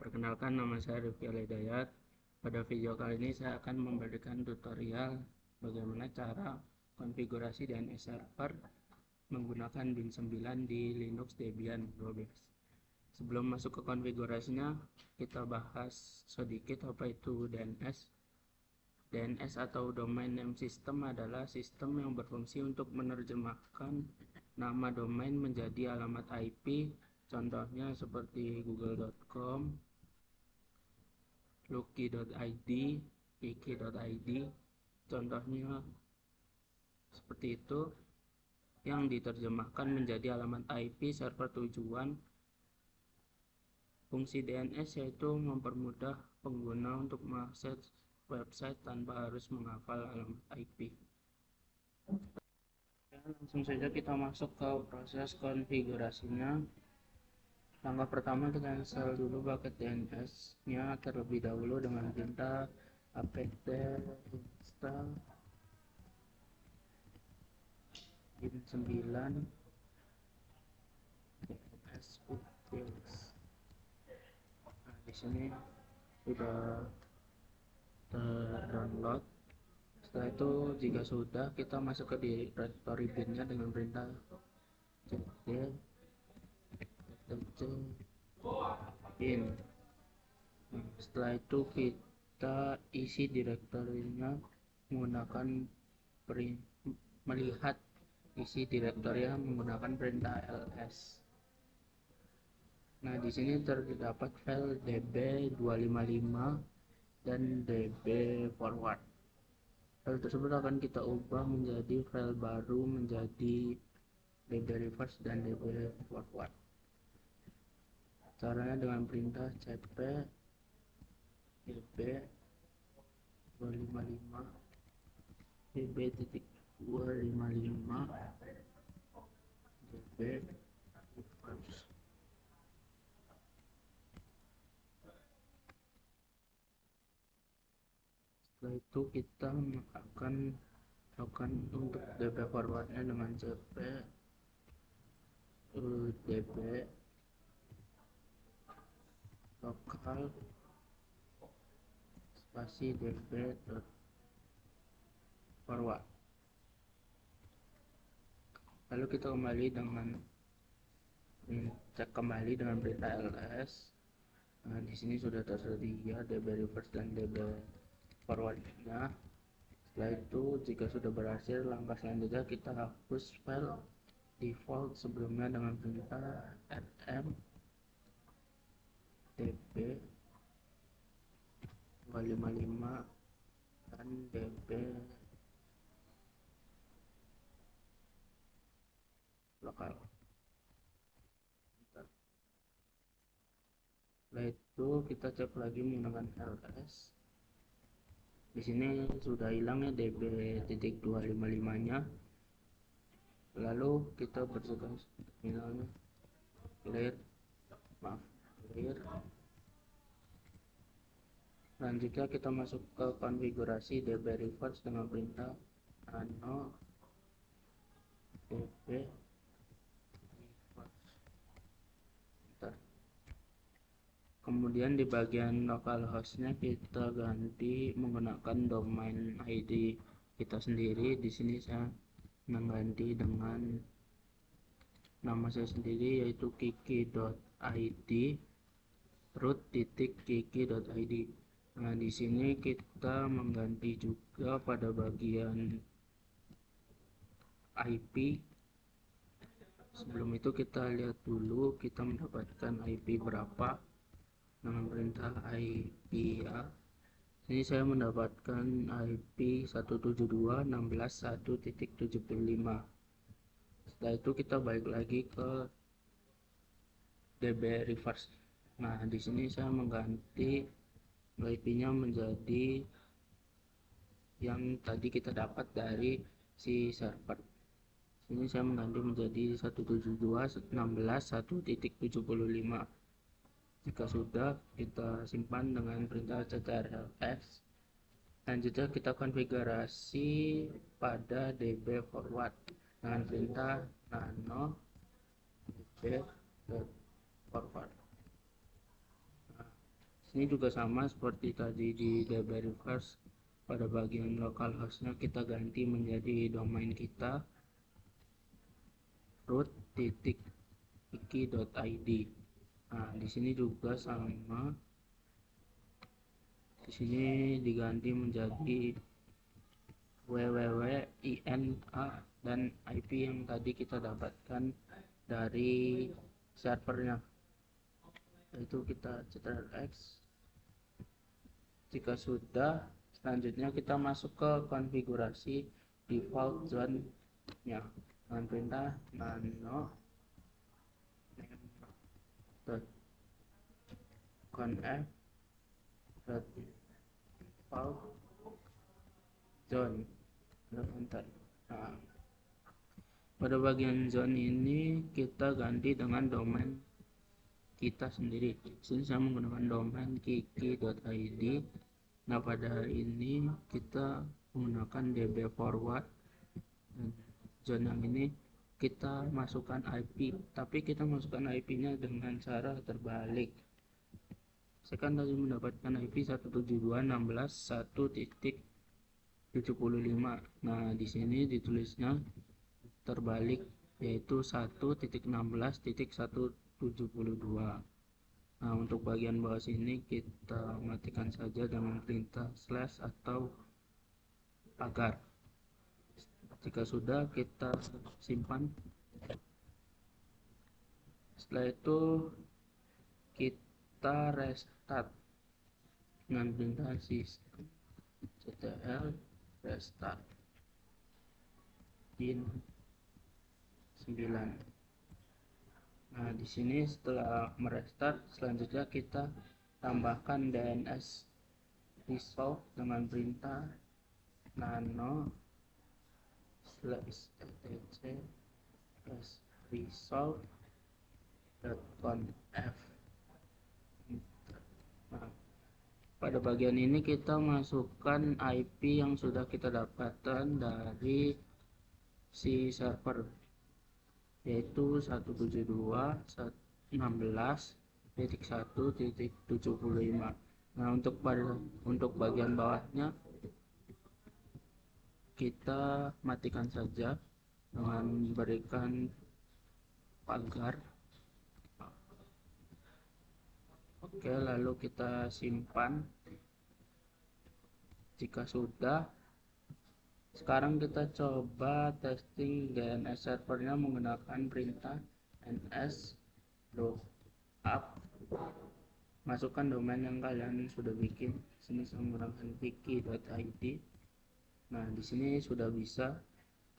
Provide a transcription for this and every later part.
Perkenalkan, nama saya Rifki Alhidayat. Pada video kali ini saya akan memberikan tutorial bagaimana cara konfigurasi DNS server menggunakan Win 9 di Linux Debian 12. Sebelum masuk ke konfigurasinya, kita bahas sedikit apa itu DNS. DNS atau Domain Name System adalah sistem yang berfungsi untuk menerjemahkan nama domain menjadi alamat IP. Contohnya seperti google.com, lucky.id, wiki.id. Contohnya seperti itu, yang diterjemahkan menjadi alamat IP server tujuan. Fungsi DNS yaitu mempermudah pengguna untuk mengakses website tanpa harus menghafal alamat IP. Langsung saja kita masuk ke proses konfigurasinya. Langkah pertama, kita install dulu paket DNS nya terlebih dahulu dengan perintah apt install win 9 DNS utils. Nah, di sini sudah terdownload. Setelah itu, jika sudah, kita masuk ke directory bin-nya dengan perintah cd bin. Nah, setelah itu kita isi direktorinya menggunakan melihat isi direktorinya menggunakan perintah ls. Nah, di sini terdapat file db255 dan db forward. File tersebut akan kita ubah menjadi file baru menjadi db reverse dan db forward. Caranya dengan perintah cp db255 db.255 db reverse. Setelah itu kita akan lakukan untuk db forwardnya dengan cp db lokal spasi db forward. Lalu kita kembali dengan cek kembali dengan perintah ls. Nah, di sini sudah tersedia db reverse dan db forwardnya. Setelah itu, jika sudah berhasil, langkah selanjutnya kita hapus file default sebelumnya dengan perintah rm db 255 dan db lokal. Setelah itu kita cek lagi menggunakan ls. Di sini sudah hilang ya db.255 nya. Lalu kita bersihkan terminalnya, clear. Selanjutnya kita masuk ke konfigurasi db reverse dengan perintah nano db reverse. Kemudian di bagian localhostnya kita ganti menggunakan domain ID kita sendiri. Di sini saya mengganti dengan nama saya sendiri, yaitu kiki.id root.kiki.id. Nah, di sini kita mengganti juga pada bagian IP. Sebelum itu kita lihat dulu kita mendapatkan IP berapa dengan perintah IP ya. Ini saya mendapatkan IP 172.16.1.75. Setelah itu kita balik lagi ke db reverse. Nah, di sini saya mengganti IP-nya menjadi yang tadi kita dapat dari si server. Ini saya mengganti menjadi 172.16.1.75. Jika sudah, kita simpan dengan perintah ctrls. Selanjutnya kita konfigurasi pada db forward dengan perintah nano db forward. Nah, Ini juga sama seperti tadi di DB reverse, pada bagian localhostnya kita ganti menjadi domain kita root.wiki.id. Nah, di sini juga sama. Di sini diganti menjadi www.ina dan IP yang tadi kita dapatkan dari servernya, yaitu kita ctrl-x. Jika sudah, selanjutnya kita masuk ke konfigurasi default zone nya dengan perintah nano conf default zone. Nah, pada bagian zone ini kita ganti dengan domain kita sendiri. Sini saya menggunakan domain kiki.id. Nah, pada hari ini kita menggunakan db forward. Zone yang ini kita masukkan IP, tapi kita masukkan IP-nya dengan cara terbalik. Saya kan tadi mendapatkan IP 172.16.1.75. Nah, di sini ditulisnya terbalik, yaitu 1.16.1.72. Nah, untuk bagian bawah sini kita matikan saja dengan perintah slash atau pagar. Jika sudah, kita simpan. Setelah itu kita restart dengan perintah system ctl restart bin 9. Nah, di sini setelah merestart, selanjutnya kita tambahkan DNS resolve dengan perintah nano /etc resolve.conf. Nah, pada bagian ini kita masukkan IP yang sudah kita dapatkan dari si server, yaitu 172.16.1.75. Nah, untuk bagian bawahnya kita matikan saja dengan memberikan pagar. Oke, lalu kita simpan. Jika sudah, sekarang kita coba testing DNS servernya menggunakan perintah ns lookup. Masukkan domain yang kalian sudah bikin. Sini saya menggunakan wiki.id. Nah, di sini sudah bisa.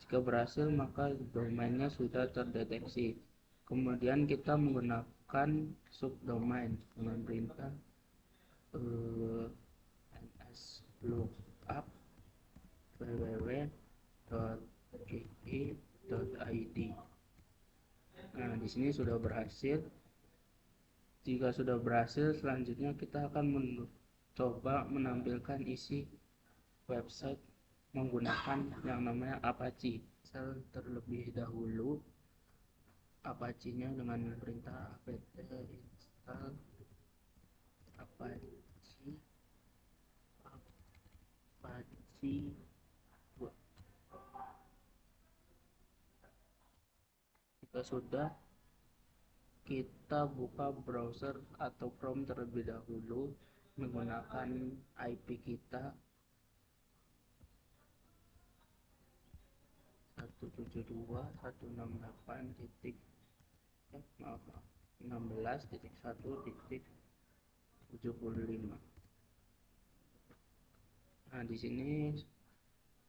Jika berhasil, maka domainnya sudah terdeteksi. Kemudian kita menggunakan subdomain dengan perintah ns lookup www.kiki.id. Nah, di sini sudah berhasil. Jika sudah berhasil, selanjutnya kita akan mencoba menampilkan isi website menggunakan yang namanya Apache. Terlebih dahulu Apache-nya dengan perintah apt install Apache 2. Jika sudah, kita buka browser atau Chrome terlebih dahulu menggunakan IP kita 172.16.1.75. Nah, di sini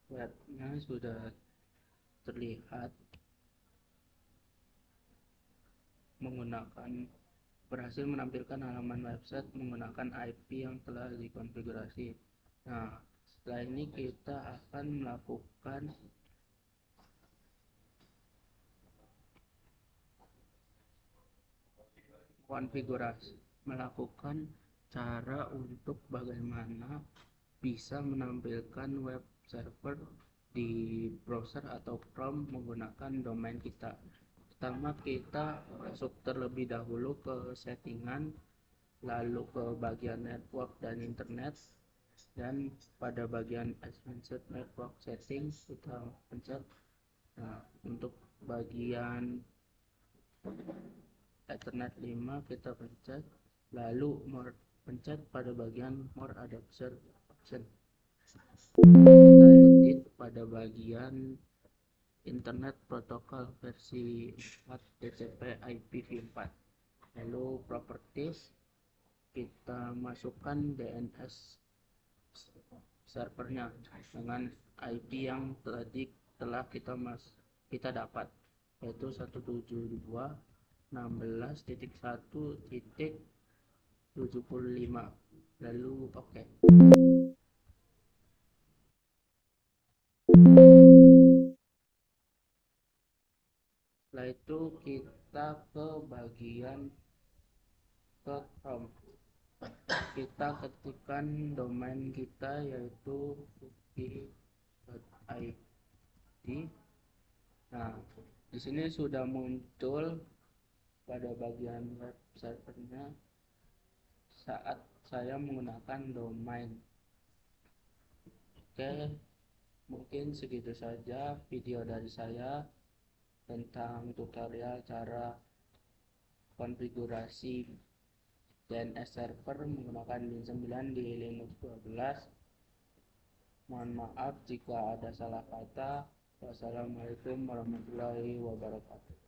webnya sudah terlihat berhasil menampilkan halaman website menggunakan IP yang telah dikonfigurasi. Nah, setelah ini kita akan melakukan konfigurasi, melakukan cara untuk bagaimana bisa menampilkan web server di browser atau Chrome menggunakan domain kita. Pertama, kita masuk terlebih dahulu ke settingan lalu ke bagian network dan internet, dan pada bagian advanced network settings kita pencet. Nah, untuk bagian Ethernet 5 kita pencet, lalu pencet pada bagian more adapter option. Kita edit pada bagian internet protokol versi 4 TCP IPv4. Lalu properties kita masukkan DNS servernya dengan IP yang tadi telah kita dapat, yaitu 172.16.1.75. lalu oke. Setelah itu kita ke bagian ke Chrome, kita ketikkan domain kita yaitu cookie.id. Nah, di sini sudah muncul pada bagian web servernya saat saya menggunakan domain. Oke, mungkin segitu saja video dari saya tentang tutorial cara konfigurasi DNS server menggunakan Win 9 di Linux 12. Mohon maaf jika ada salah kata. Wassalamualaikum warahmatullahi wabarakatuh.